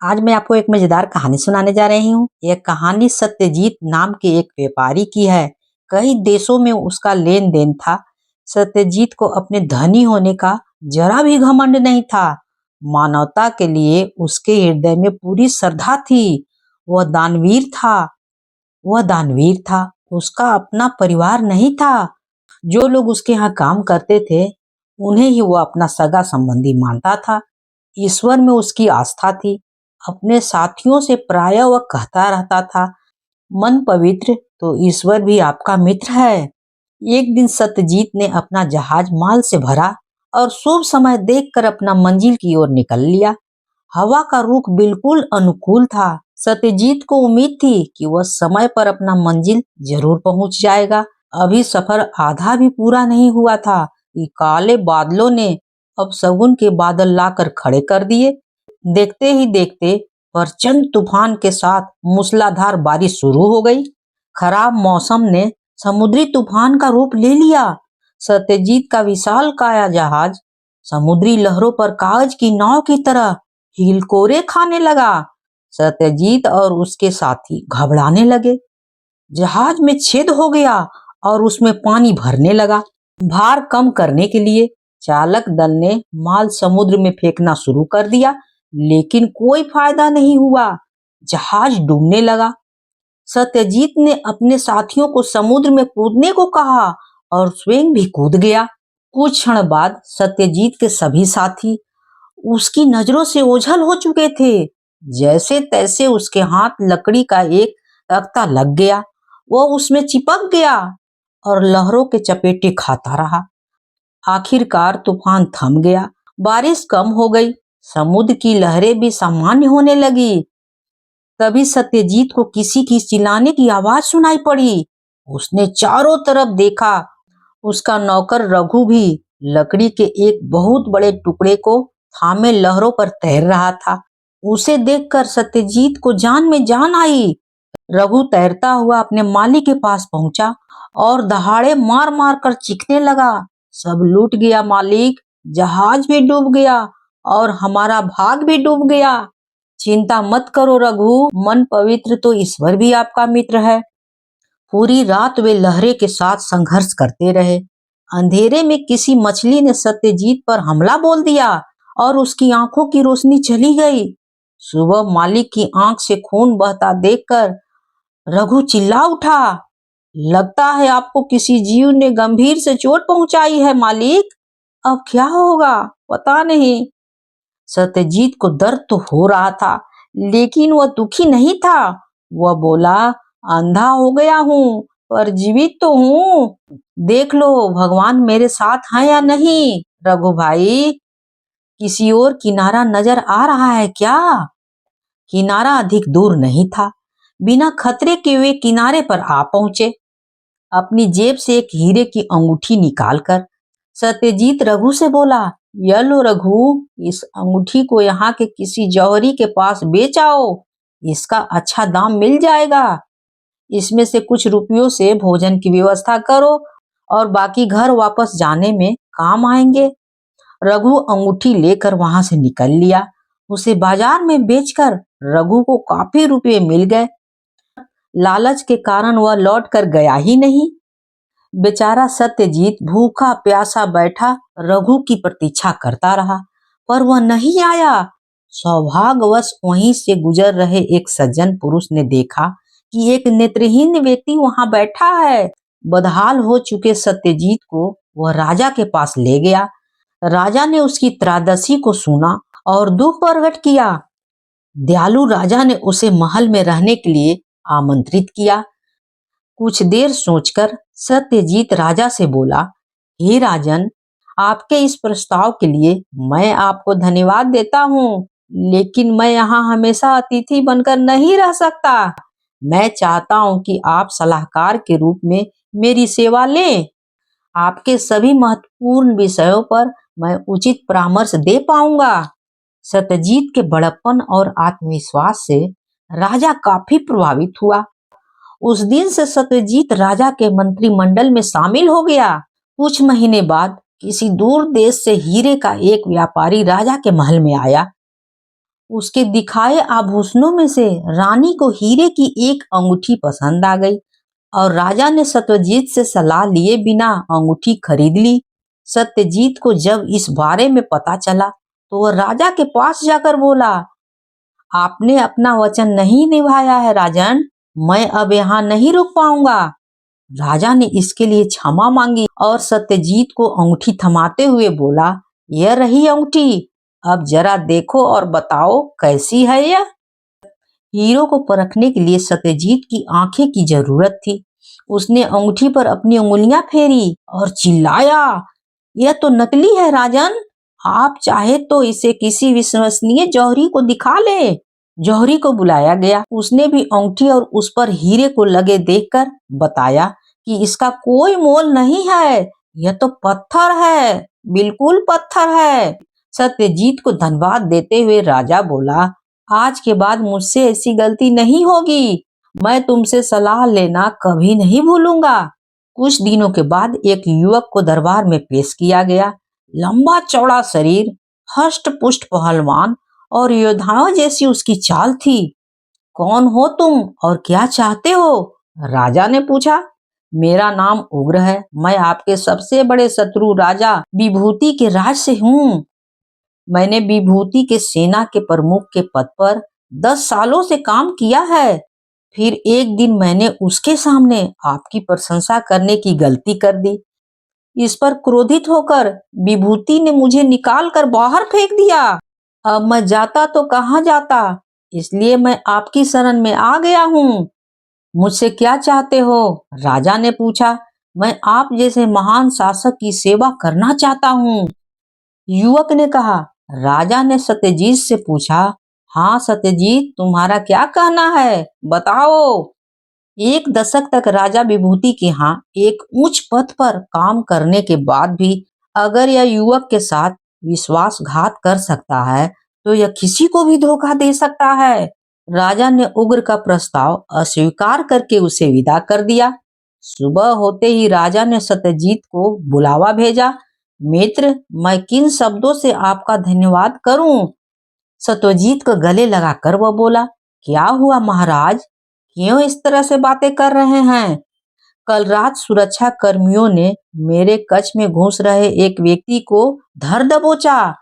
आज मैं आपको एक मजेदार कहानी सुनाने जा रही हूँ। यह कहानी सत्यजीत नाम के एक व्यापारी की है। कई देशों में उसका लेन देन था। सत्यजीत को अपने धनी होने का जरा भी घमंड नहीं था। मानवता के लिए उसके हृदय में पूरी श्रद्धा थी। वह दानवीर था। वह दानवीर था। उसका अपना परिवार नहीं था। जो लोग उसके यहाँ काम करते थे उन्हें ही वो अपना सगा संबंधी मानता था। ईश्वर में उसकी आस्था थी। अपने साथियों से प्रायः वह कहता रहता था, मन पवित्र तो ईश्वर भी आपका मित्र है। एक दिन सत्यजीत ने अपना जहाज माल से भरा और शुभ समय देखकर अपना मंजिल की ओर निकल लिया। हवा का रुख बिल्कुल अनुकूल था। सत्यजीत को उम्मीद थी कि वह समय पर अपना मंजिल जरूर पहुंच जाएगा। अभी सफर आधा भी पूरा नहीं हुआ था कि काले बादलों ने अब शगुन के बादल लाकर खड़े कर दिए। देखते ही देखते प्रचंड तूफान के साथ मूसलाधार बारिश शुरू हो गई। खराब मौसम ने समुद्री तूफान का रूप ले लिया। सत्यजीत का विशाल काया जहाज समुद्री लहरों पर कागज की नाव की तरह हिलकोरे खाने लगा। सत्यजीत और उसके साथी घबराने लगे। जहाज में छेद हो गया और उसमें पानी भरने लगा। भार कम करने के लिए चालक दल ने माल समुद्र में फेंकना शुरू कर दिया, लेकिन कोई फायदा नहीं हुआ। जहाज डूबने लगा। सत्यजीत ने अपने साथियों को समुद्र में कूदने को कहा और स्वयं भी कूद गया। कुछ क्षण बाद सत्यजीत के सभी साथी उसकी नजरों से ओझल हो चुके थे। जैसे तैसे उसके हाथ लकड़ी का एक तख्ता लग गया। वह उसमें चिपक गया और लहरों के चपेटे खाता रहा। आखिरकार तूफान थम गया। बारिश कम हो गई। समुद्र की लहरें भी सामान्य होने लगी। तभी सत्यजीत को किसी की चिल्लाने की आवाज सुनाई पड़ी। उसने चारों तरफ देखा। उसका नौकर रघु भी लकड़ी के एक बहुत बड़े टुकड़े को थामे लहरों पर तैर रहा था। उसे देखकर सत्यजीत को जान में जान आई। रघु तैरता हुआ अपने मालिक के पास पहुंचा और दहाड़े मार मार कर चीखने लगा, सब लूट गया मालिक, जहाज भी डूब गया और हमारा भाग भी डूब गया। चिंता मत करो रघु, मन पवित्र तो ईश्वर भी आपका मित्र है। पूरी रात वे लहरे के साथ संघर्ष करते रहे। अंधेरे में किसी मछली ने सत्यजीत पर हमला बोल दिया और उसकी आंखों की रोशनी चली गई। सुबह मालिक की आंख से खून बहता देखकर रघु चिल्ला उठा, लगता है आपको किसी जीव ने गंभीर से चोट पहुंचाई है मालिक। अब क्या होगा पता नहीं। सत्यजीत को दर्द तो हो रहा था, लेकिन वह दुखी नहीं था। वह बोला, अंधा हो गया हूँ पर जीवित तो हूँ। देख लो भगवान मेरे साथ है या नहीं। रघु भाई, किसी और किनारा नजर आ रहा है क्या? किनारा अधिक दूर नहीं था। बिना खतरे के वे किनारे पर आ पहुंचे। अपनी जेब से एक हीरे की अंगूठी निकालकर सत्यजीत रघु से बोला, यह लो रघु, इस अंगूठी को यहाँ के किसी जौहरी के पास बेच आओ, इसका अच्छा दाम मिल जाएगा। इसमें से कुछ रुपयों से भोजन की व्यवस्था करो और बाकी घर वापस जाने में काम आएंगे। रघु अंगूठी लेकर वहां से निकल लिया। उसे बाजार में बेचकर रघु को काफी रुपए मिल गए। लालच के कारण वह लौट कर गया ही नहीं। बेचारा सत्यजीत भूखा प्यासा बैठा रघु की प्रतीक्षा करता रहा, पर वह नहीं आया। सौभाग्यवश वहीं से गुजर रहे एक सज्जन पुरुष ने देखा कि एक नेत्रहीन व्यक्ति वहां बैठा है। बदहाल हो चुके सत्यजीत को वह राजा के पास ले गया। राजा ने उसकी त्रादसी को सुना और दुख प्रकट किया। दयालु राजा ने उसे महल में रहने के लिए आमंत्रित किया। कुछ देर सोचकर सत्यजीत राजा से बोला, हे राजन, आपके इस प्रस्ताव के लिए मैं आपको धन्यवाद देता हूँ, लेकिन मैं यहाँ हमेशा अतिथि बनकर नहीं रह सकता। मैं चाहता हूँ कि आप सलाहकार के रूप में मेरी सेवा लें। आपके सभी महत्वपूर्ण विषयों पर मैं उचित परामर्श दे पाऊंगा। सत्यजीत के बड़प्पन और आत्मविश्वास से राजा काफी प्रभावित हुआ। उस दिन से सत्यजीत राजा के मंत्रिमंडल में शामिल हो गया। कुछ महीने बाद किसी दूर देश से हीरे का एक व्यापारी राजा के महल में आया। उसके दिखाए आभूषणों में से रानी को हीरे की एक अंगूठी पसंद आ गई और राजा ने सत्यजीत से सलाह लिए बिना अंगूठी खरीद ली। सत्यजीत को जब इस बारे में पता चला तो वह राजा के पास जाकर बोला, आपने अपना वचन नहीं निभाया है राजन, मैं अब यहाँ नहीं रुक पाऊंगा। राजा ने इसके लिए क्षमा मांगी और सत्यजीत को अंगूठी थमाते हुए बोला, यह रही अंगूठी, अब जरा देखो और बताओ कैसी है यह। हीरो को परखने के लिए सत्यजीत की आंखें की जरूरत थी। उसने अंगूठी पर अपनी उंगलियां फेरी और चिल्लाया, यह तो नकली है राजन, आप चाहे तो इसे किसी विश्वसनीय जौहरी को दिखा ले। जौहरी को बुलाया गया। उसने भी अंगूठी और उस पर हीरे को लगे देखकर बताया कि इसका कोई मोल नहीं है, यह तो पत्थर है, बिल्कुल पत्थर है। सत्यजीत को धन्यवाद देते हुए राजा बोला, आज के बाद मुझसे ऐसी गलती नहीं होगी, मैं तुमसे सलाह लेना कभी नहीं भूलूंगा। कुछ दिनों के बाद एक युवक को दरबार में पेश किया गया। लंबा चौड़ा शरीर, हष्ट पुष्ट पहलवान और योद्धाओं जैसी उसकी चाल थी। कौन हो तुम और क्या चाहते हो? राजा ने पूछा। मेरा नाम उग्र है, मैं आपके सबसे बड़े शत्रु राजा विभूति के राज से हूँ। मैंने विभूति के सेना के प्रमुख के पद पर 10 सालों से काम किया है। फिर एक दिन मैंने उसके सामने आपकी प्रशंसा करने की गलती कर दी। इस पर क्रोधित होकर विभूति ने मुझे निकाल कर बाहर फेंक दिया। अब मैं जाता तो कहाँ जाता, इसलिए मैं आपकी शरण में आ गया हूँ। मुझसे क्या चाहते हो? राजा ने पूछा। मैं आप जैसे महान शासक की सेवा करना चाहता हूँ, युवक ने कहा। राजा ने सत्यजीत से पूछा, हाँ सत्यजीत, तुम्हारा क्या कहना है, बताओ। एक दशक तक राजा विभूति के यहाँ एक उच्च पद पर काम करने के बाद भी अगर यह युवक के साथ विश्वासघात कर सकता है तो यह किसी को भी धोखा दे सकता है। राजा ने उग्र का प्रस्ताव अस्वीकार करके उसे विदा कर दिया। सुबह होते ही राजा ने सत्यजीत को बुलावा भेजा। मित्र, मैं किन शब्दों से आपका धन्यवाद करूं? सत्यजीत को गले लगाकर वह बोला, क्या हुआ महाराज, क्यों इस तरह से बातें कर रहे हैं? कल रात सुरक्षा कर्मियों ने मेरे कक्ष में घुस रहे एक व्यक्ति को धर दबोचा।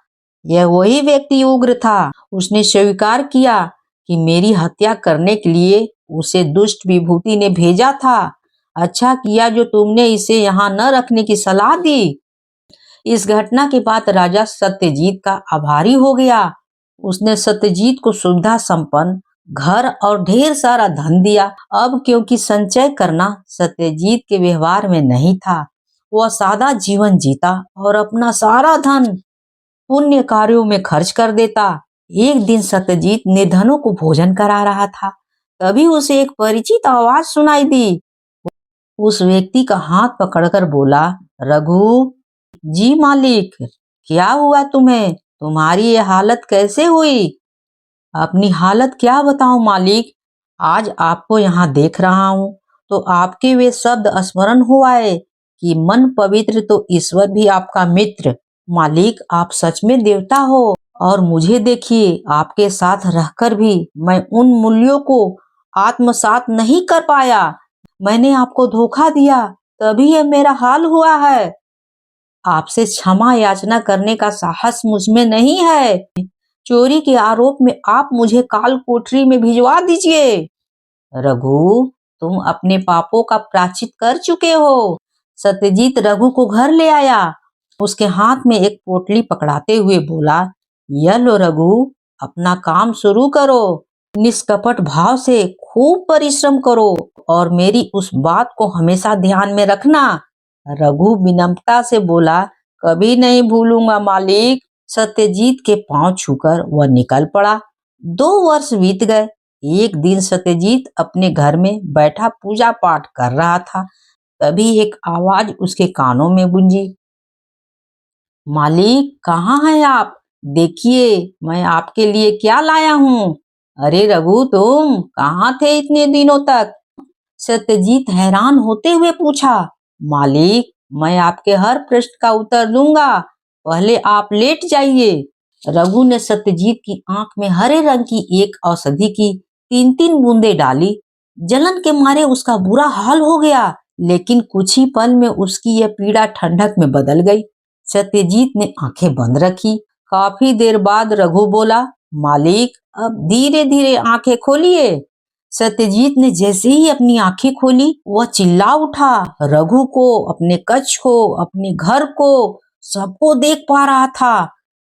यह वही व्यक्ति उग्र था। उसने स्वीकार किया कि मेरी हत्या करने के लिए उसे दुष्ट विभूति ने भेजा था। अच्छा किया जो तुमने इसे यहाँ न रखने की सलाह दी। इस घटना के बाद राजा सत्यजीत का आभारी हो गया। उसने सत्यजीत को सुविधा संपन्न घर और ढेर सारा धन दिया। अब क्योंकि संचय करना सत्यजीत के व्यवहार में नहीं था, वह सादा जीवन जीता और अपना सारा धन पुण्य कार्यों में खर्च कर देता। एक दिन सत्यजीत निर्धनों को भोजन करा रहा था, तभी उसे एक परिचित आवाज सुनाई दी। उस व्यक्ति का हाथ पकड़कर बोला, रघु। जी मालिक, क्या हुआ तुम्हें? तुम्हारी ये हालत कैसे हुई? अपनी हालत क्या बताऊं मालिक, आज आपको यहाँ देख रहा हूँ तो आपके वे शब्द स्मरण हुआ है कि मन पवित्र तो ईश्वर भी आपका मित्र। मालिक, आप सच में देवता हो और मुझे देखिए, आपके साथ रहकर भी मैं उन मूल्यों को आत्मसात नहीं कर पाया। मैंने आपको धोखा दिया, तभी यह मेरा हाल हुआ है। आपसे क्षमा याचना करने का साहस मुझ में नहीं है। चोरी के आरोप में आप मुझे काल कोठरी में भिजवा दीजिए। रघु, तुम अपने पापों का प्रायश्चित कर चुके हो। सत्यजीत रघु को घर ले आया। उसके हाथ में एक पोटली पकड़ाते हुए बोला, यह लो रघु, अपना काम शुरू करो। निष्कपट भाव से खूब परिश्रम करो और मेरी उस बात को हमेशा ध्यान में रखना। रघु विनम्रता से बोला, कभी नहीं भूलूंगा मालिक। सत्यजीत के पांव छूकर वह निकल पड़ा। 2 वर्ष बीत गए। एक दिन सत्यजीत अपने घर में बैठा पूजा पाठ कर रहा था, तभी एक आवाज उसके कानों में गूंजी, मालिक कहाँ हैं आप? देखिए मैं आपके लिए क्या लाया हूँ। अरे रघु, तुम कहाँ थे इतने दिनों तक? सत्यजीत हैरान होते हुए पूछा, मालिक मैं आपके हर प्रश्न का उत्तर दूंगा, पहले आप लेट जाइए। रघु ने सत्यजीत की आंख में हरे रंग की एक औषधि की 3-3 बूंदे डाली। जलन के मारे उसका बुरा हाल हो गया, लेकिन कुछ ही पल में उसकी यह पीड़ा ठंडक में बदल गई। सत्यजीत ने आंखें बंद रखी। काफी देर बाद रघु बोला, मालिक, अब धीरे धीरे आंखें खोलिए। सत्यजीत ने जैसे ही अपनी आंखें खोली, वह चिल्ला उठा। रघु को, अपने कच्छ को, अपने घर को, सबको देख पा रहा था।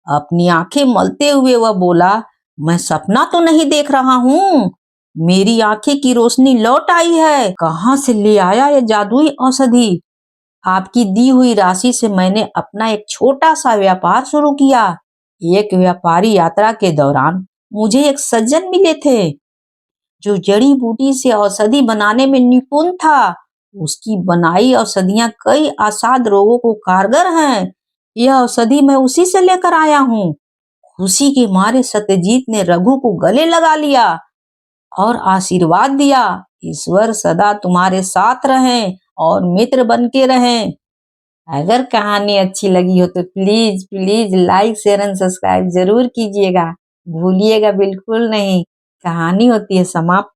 अपनी आंखें मलते हुए वह बोला, मैं सपना तो नहीं देख रहा हूँ। मेरी आंखें की रोशनी लौट आई है। कहाँ से ले आया ये जादुई औषधि? आपकी दी हुई राशि से मैंने अपना एक छोटा सा व्यापार शुरू किया। एक व्यापारी यात्रा के दौरान मुझे एक सज्जन मिले थे जो जड़ी बूटी से औषधि बनाने में निपुण था। उसकी बनाई औषधियां कई असाध रोगों को कारगर हैं। यह औषधि मैं उसी से लेकर आया हूँ। खुशी के मारे सत्यजीत ने रघु को गले लगा लिया और आशीर्वाद दिया, ईश्वर सदा तुम्हारे साथ रहें और मित्र बन के रहें। अगर कहानी अच्छी लगी हो तो please please like share and subscribe जरूर कीजिएगा, भूलिएगा बिल्कुल नहीं। कहानी होती है समाप्त।